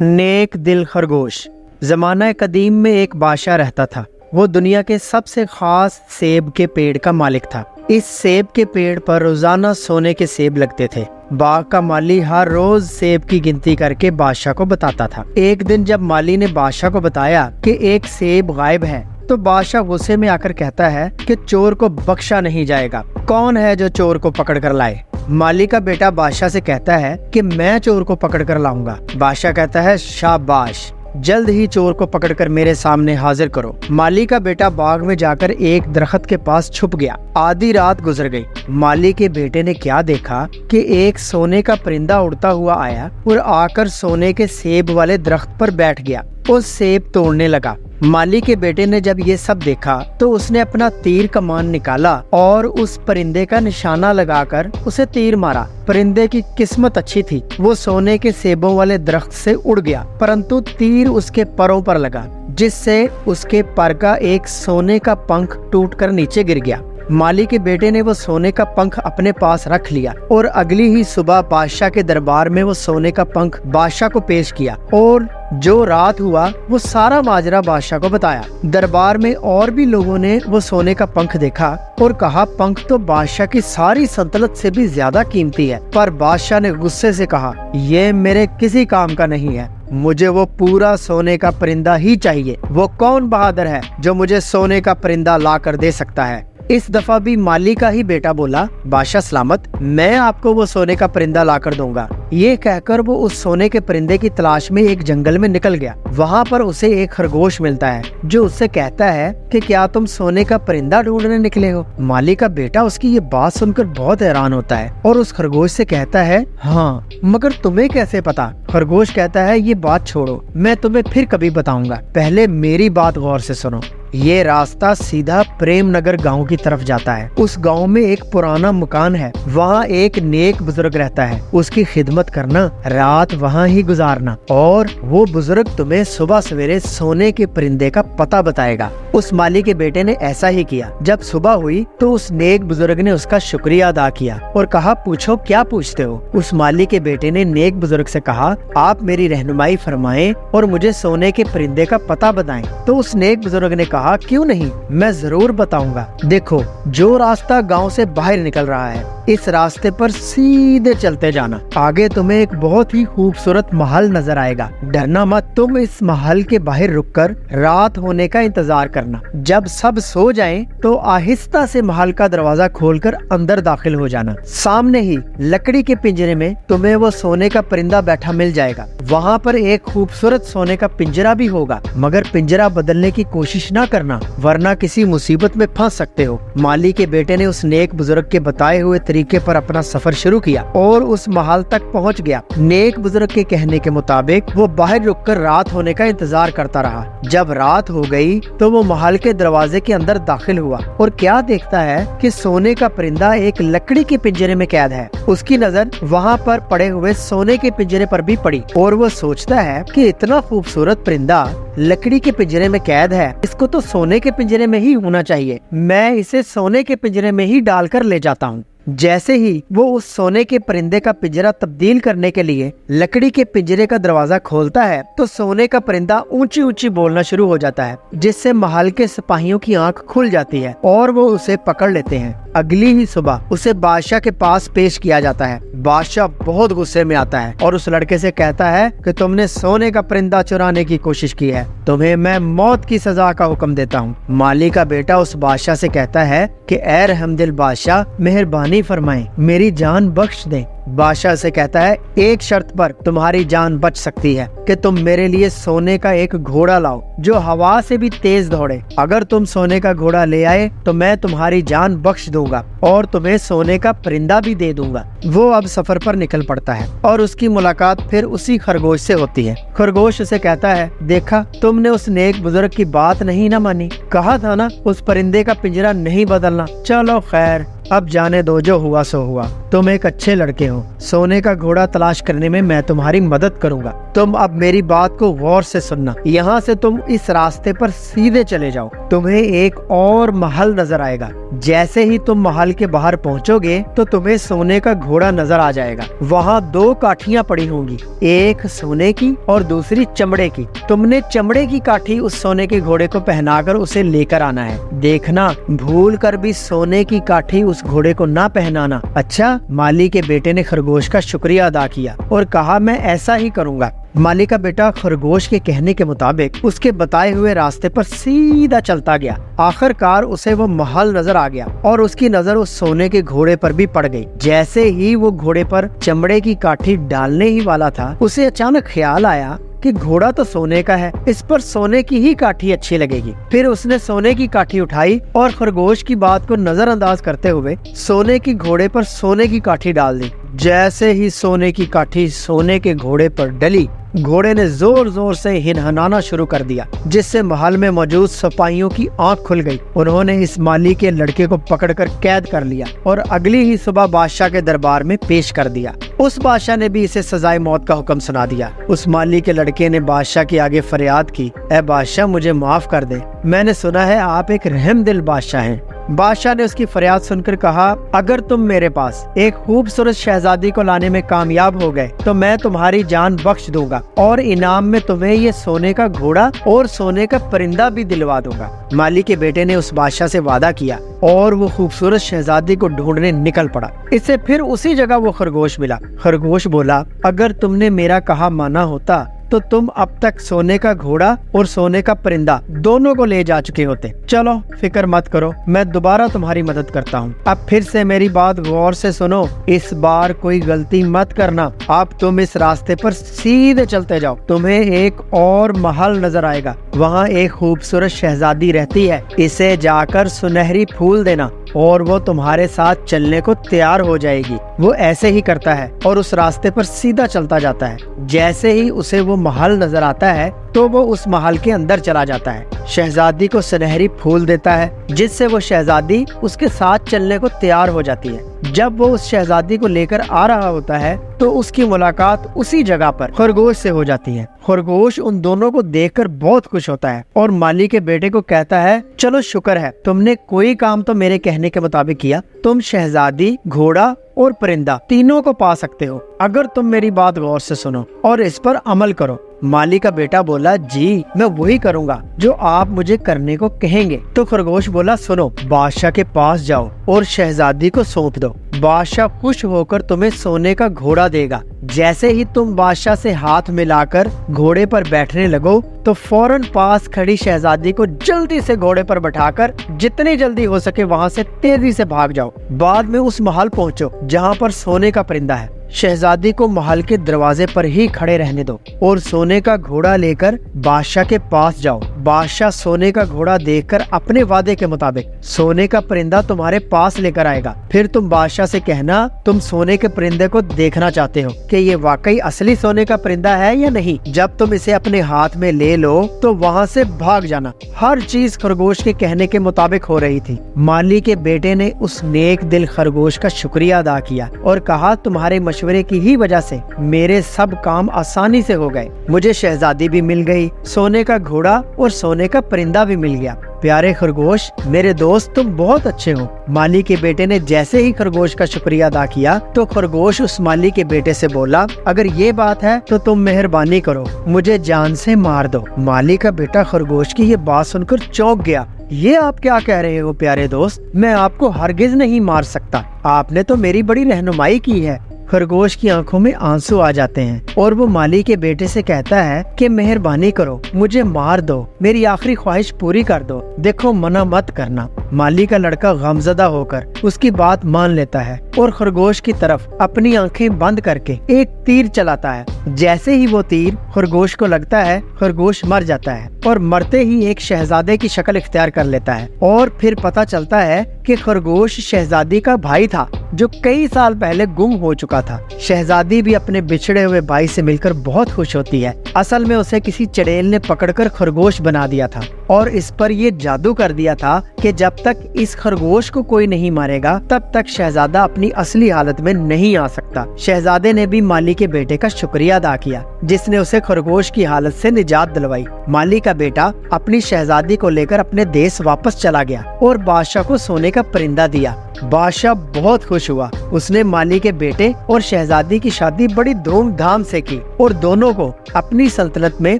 नेक दिल खरगोश। जमाना कदीम में एक बादशाह रहता था। वो दुनिया के सबसे खास सेब के पेड़ का मालिक था। इस सेब के पेड़ पर रोजाना सोने के सेब लगते थे। बाग का माली हर रोज सेब की गिनती करके बादशाह को बताता था। एक दिन जब माली ने बादशाह को बताया कि एक सेब गायब है, तो बादशाह गुस्से में आकर कहता है कि चोर को बख्शा नहीं जाएगा। कौन है जो चोर को पकड़ कर लाए? माली का बेटा बादशाह से कहता है कि मैं चोर को पकड़ कर लाऊंगा। बादशाह कहता है शाबाश, जल्द ही चोर को पकड़कर मेरे सामने हाजिर करो। माली का बेटा बाग में जाकर एक दरख्त के पास छुप गया। आधी रात गुजर गई। माली के बेटे ने क्या देखा कि एक सोने का परिंदा उड़ता हुआ आया और आकर सोने के सेब वाले दरख्त पर बैठ गया और सेब तोड़ने लगा। माली के बेटे ने जब ये सब देखा तो उसने अपना तीर कमान निकाला और उस परिंदे का निशाना लगाकर उसे तीर मारा। परिंदे की किस्मत अच्छी थी, वो सोने के सेबों वाले दरख्त से उड़ गया, परंतु तीर उसके परों पर लगा, जिससे उसके पर का एक सोने का पंख टूटकर नीचे गिर गया। माली के बेटे ने वो सोने का पंख अपने पास रख लिया और अगली ही सुबह बादशाह के दरबार में वो सोने का पंख बादशाह को पेश किया और जो रात हुआ वो सारा माजरा बादशाह को बताया। दरबार में और भी लोगों ने वो सोने का पंख देखा और कहा पंख तो बादशाह की सारी सल्तनत से भी ज्यादा कीमती है। पर बादशाह ने गुस्से से कहा ये मेरे किसी काम का नहीं है, मुझे वो पूरा सोने का परिंदा ही चाहिए। वो कौन बहादुर है जो मुझे सोने का परिंदा ला कर दे सकता है? इस दफा भी माली का ही बेटा बोला बादशाह सलामत, मैं आपको वो सोने का परिंदा ला कर दूंगा। ये कहकर वो उस सोने के परिंदे की तलाश में एक जंगल में निकल गया। वहाँ पर उसे एक खरगोश मिलता है जो उससे कहता है कि क्या तुम सोने का परिंदा ढूंढने निकले हो? माली का बेटा उसकी ये बात सुनकर बहुत हैरान होता है और उस खरगोश से कहता है हाँ, मगर तुम्हें कैसे पता? खरगोश कहता है ये बात छोड़ो, मैं तुम्हें फिर कभी बताऊंगा, पहले मेरी बात गौर से सुनो। ये रास्ता सीधा प्रेम नगर गाँव की तरफ जाता है। उस गाँव में एक पुराना मकान है, वहाँ एक नेक बुजुर्ग रहता है। उसकी खिदमत करना, रात वहाँ ही गुजारना और वो बुजुर्ग तुम्हें सुबह सवेरे सोने के परिंदे का पता बताएगा। उस माली के बेटे ने ऐसा ही किया। जब सुबह हुई तो उस नेक बुजुर्ग ने उसका शुक्रिया अदा किया और कहा पूछो क्या पूछते हो? उस माली के बेटे ने नेक बुजुर्ग से कहा आप मेरी रहनुमाई फरमाएं और मुझे सोने के परिंदे का पता बताएं। तो उस नेक बुजुर्ग ने कहा क्यों नहीं, मैं जरूर बताऊंगा। देखो जो रास्ता गांव से बाहर निकल रहा है, इस रास्ते पर सीधे चलते जाना। आगे तुम्हें एक बहुत ही खूबसूरत महल नजर आएगा। डरना मत, तुम इस महल के बाहर रुककर रात होने का इंतजार करना। जब सब सो जाएं, तो आहिस्ता से महल का दरवाजा खोलकर अंदर दाखिल हो जाना। सामने ही लकड़ी के पिंजरे में तुम्हें वो सोने का परिंदा बैठा मिल जाएगा। वहाँ पर एक खूबसूरत सोने का पिंजरा भी होगा, मगर पिंजरा बदलने की कोशिश ना करना, वरना किसी मुसीबत में फंस सकते हो। माली के बेटे ने उस नेक बुजुर्ग के बताए हुए तरीके पर अपना सफर शुरू किया और उस महल तक पहुंच गया। नेक बुजुर्ग के कहने के मुताबिक वो बाहर रुककर रात होने का इंतजार करता रहा। जब रात हो गई तो वो महल के दरवाजे के अंदर दाखिल हुआ और क्या देखता है कि सोने का परिंदा एक लकड़ी के पिंजरे में कैद है। उसकी नजर वहाँ पर पड़े हुए सोने के पिंजरे पर भी पड़ी और वो सोचता है कि इतना खूबसूरत परिंदा लकड़ी के पिंजरे में कैद है, इसको तो सोने के पिंजरे में ही होना चाहिए। मैं इसे सोने के पिंजरे में ही डालकर ले जाता हूँ। जैसे ही वो उस सोने के परिंदे का पिंजरा तब्दील करने के लिए लकड़ी के पिंजरे का दरवाजा खोलता है तो सोने का परिंदा ऊंची ऊंची बोलना शुरू हो जाता है, जिससे महल के सिपाहियों की आंख खुल जाती है और वो उसे पकड़ लेते हैं। अगली ही सुबह उसे बादशाह के पास पेश किया जाता है। बादशाह बहुत गुस्से में आता है और उस लड़के से कहता है कि तुमने सोने का परिंदा चुराने की कोशिश की है, तुम्हें मैं मौत की सजा का हुक्म देता हूँ। माली का बेटा उस बादशाह से कहता है कि ए रहमदिल बादशाह, मेहरबानी फरमाएं, मेरी जान बख्श दें। बादशाह से कहता है एक शर्त पर तुम्हारी जान बच सकती है कि तुम मेरे लिए सोने का एक घोड़ा लाओ जो हवा से भी तेज दौड़े। अगर तुम सोने का घोड़ा ले आए तो मैं तुम्हारी जान बख्श दूंगा और तुम्हें सोने का परिंदा भी दे दूंगा। वो अब सफर पर निकल पड़ता है और उसकी मुलाकात फिर उसी खरगोश से होती है। खरगोश उसे कहता है देखा, तुमने उस नेक बुजुर्ग की बात नहीं ना मानी, कहा था ना उस परिंदे का पिंजरा नहीं बदलना। चलो खैर, अब जाने दो, जो हुआ सो हुआ। तुम एक अच्छे लड़के हो, सोने का घोड़ा तलाश करने में मैं तुम्हारी मदद करूंगा। तुम अब मेरी बात को गौर से सुनना। यहाँ से तुम इस रास्ते पर सीधे चले जाओ, तुम्हें एक और महल नजर आएगा। जैसे ही तुम महल के बाहर पहुँचोगे तो तुम्हें सोने का घोड़ा नजर आ जाएगा। वहाँ 2 काठियाँ पड़ी होंगी, एक सोने की और दूसरी चमड़े की। तुमने चमड़े की काठी उस सोने के घोड़े को पहनाकर उसे लेकर आना है। देखना भूल कर भी सोने की काठी उस घोड़े को ना पहनाना। अच्छा। माली के बेटे ने खरगोश का शुक्रिया अदा किया और कहा, मैं ऐसा ही करूँगा। माली का बेटा खरगोश के कहने के मुताबिक उसके बताए हुए रास्ते पर सीधा चलता गया। आखिरकार उसे वो महल नजर आ गया और उसकी नजर उस सोने के घोड़े पर भी पड़ गई। जैसे ही वो घोड़े पर चमड़े की काठी डालने ही वाला था, उसे अचानक ख्याल आया कि घोड़ा तो सोने का है, इस पर सोने की ही काठी अच्छी लगेगी। फिर उसने सोने की काठी उठाई और खरगोश की बात को नजरअंदाज करते हुए सोने की घोड़े पर सोने की काठी डाल दी। जैसे ही सोने की काठी सोने के घोड़े पर डली, घोड़े ने जोर जोर से हिनहनाना शुरू कर दिया, जिससे महल में मौजूद सिपाहियों की आंख खुल गई। उन्होंने इस माली के लड़के को पकड़कर कैद कर लिया और अगली ही सुबह बादशाह के दरबार में पेश कर दिया। उस बादशाह ने भी इसे सजाए मौत का हुक्म सुना दिया। उस माली के लड़के ने बादशाह के आगे फरियाद की, ऐ बादशाह मुझे माफ कर दे, मैंने सुना है आप एक रहमदिल बादशाह हैं। बादशाह ने उसकी फरियाद सुनकर कहा, अगर तुम मेरे पास एक खूबसूरत शहजादी को लाने में कामयाब हो गए तो मैं तुम्हारी जान बख्श दूंगा और इनाम में तुम्हें ये सोने का घोड़ा और सोने का परिंदा भी दिलवा दूंगा। माली के बेटे ने उस बादशाह से वादा किया और वो खूबसूरत शहजादी को ढूंढने निकल पड़ा। इससे फिर उसी जगह वो खरगोश मिला। खरगोश बोला, अगर तुमने मेरा कहा माना होता तो तुम अब तक सोने का घोड़ा और सोने का परिंदा दोनों को ले जा चुके होते। चलो फिक्र मत करो, मैं दोबारा तुम्हारी मदद करता हूँ। अब फिर से मेरी बात गौर से सुनो, इस बार कोई गलती मत करना। अब तुम इस रास्ते पर सीधे चलते जाओ, तुम्हें एक और महल नजर आएगा। वहाँ एक खूबसूरत शहजादी रहती है, इसे जाकर सुनहरी फूल देना और वो तुम्हारे साथ चलने को तैयार हो जाएगी। वो ऐसे ही करता है और उस रास्ते पर सीधा चलता जाता है। जैसे ही उसे वो महल नजर आता है तो वो उस महल के अंदर चला जाता है। शहजादी को सुनहरी फूल देता है, जिससे वो शहजादी उसके साथ चलने को तैयार हो जाती है। जब वो उस शहजादी को लेकर आ रहा होता है तो उसकी मुलाकात उसी जगह पर खरगोश से हो जाती है। खरगोश उन दोनों को देखकर बहुत खुश होता है और माली के बेटे को कहता है, चलो शुक्र है, तुमने कोई काम तो मेरे कहने के मुताबिक किया। तुम शहजादी, घोड़ा और परिंदा तीनों को पा सकते हो, अगर तुम मेरी बात गौर से सुनो और इस पर अमल करो। माली का बेटा बोला, जी मैं वही करूँगा जो आप मुझे करने को कहेंगे। तो खरगोश बोला, सुनो, बादशाह के पास जाओ और शहजादी को सौंप दो। बादशाह खुश होकर तुम्हें सोने का घोड़ा देगा। जैसे ही तुम बादशाह से हाथ मिलाकर घोड़े पर बैठने लगो तो फौरन पास खड़ी शहजादी को जल्दी से घोड़े पर बैठाकर जितनी जल्दी हो सके वहाँ से तेजी से भाग जाओ। बाद में उस महल पहुँचो जहाँ पर सोने का परिंदा है। शहजादी को महल के दरवाजे पर ही खड़े रहने दो और सोने का घोड़ा लेकर बादशाह के पास जाओ। बादशाह सोने का घोड़ा देखकर अपने वादे के मुताबिक सोने का परिंदा तुम्हारे पास लेकर आएगा। फिर तुम बादशाह से कहना तुम सोने के परिंदे को देखना चाहते हो कि ये वाकई असली सोने का परिंदा है या नहीं। जब तुम इसे अपने हाथ में ले लो तो वहाँ से भाग जाना। हर चीज खरगोश के कहने के मुताबिक हो रही थी। माली के बेटे ने उस नेक दिल खरगोश का शुक्रिया अदा किया और कहा, तुम्हारे मशवरे की ही वजह से मेरे सब काम आसानी से हो गए। मुझे शहजादी भी मिल गई, सोने का घोड़ा और सोने का परिंदा भी मिल गया। प्यारे खरगोश, मेरे दोस्त, तुम बहुत अच्छे हो। माली के बेटे ने जैसे ही खरगोश का शुक्रिया अदा किया तो खरगोश उस माली के बेटे से बोला, अगर ये बात है तो तुम मेहरबानी करो, मुझे जान से मार दो। माली का बेटा खरगोश की ये बात सुनकर चौंक गया। ये आप क्या कह रहे हो प्यारे दोस्त, मैं आपको हरगिज नहीं मार सकता, आपने तो मेरी बड़ी रहनुमाई की है। खरगोश की आंखों में आंसू आ जाते हैं और वो माली के बेटे से कहता है कि मेहरबानी करो, मुझे मार दो, मेरी आखिरी ख्वाहिश पूरी कर दो, देखो मना मत करना। माली का लड़का गमजदा होकर उसकी बात मान लेता है और खरगोश की तरफ अपनी आंखें बंद करके एक तीर चलाता है। जैसे ही वो तीर खरगोश को लगता है, खरगोश मर जाता है और मरते ही एक शहजादे की शक्ल इख्तियार कर लेता है। और फिर पता चलता है कि खरगोश शहजादी का भाई था जो कई साल पहले गुम हो चुका था। शहजादी भी अपने बिछड़े हुए भाई से मिलकर बहुत खुश होती है। असल में उसे किसी चड़ेल ने पकड़कर खरगोश बना दिया था और इस पर ये जादू कर दिया था कि जब جب تک اس خرگوش کو کوئی نہیں مارے گا تب تک شہزادہ اپنی اصلی حالت میں نہیں آ سکتا۔ شہزادے نے بھی مالی کے بیٹے کا شکریہ ادا کیا جس نے اسے خرگوش کی حالت سے نجات دلوائی۔ مالی کا بیٹا اپنی شہزادی کو لے کر اپنے دیس واپس چلا گیا اور بادشاہ کو سونے کا پرندہ دیا۔ بادشاہ بہت خوش ہوا۔ اس نے مالی کے بیٹے اور شہزادی کی شادی بڑی دھوم دھام سے کی اور دونوں کو اپنی سلطنت میں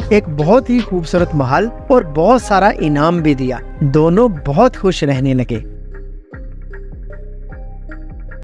ایک بہت ہی خوبصورت محل اور بہت سارا انعام بھی دیا۔ دونوں بہت خوش رہنے لگے۔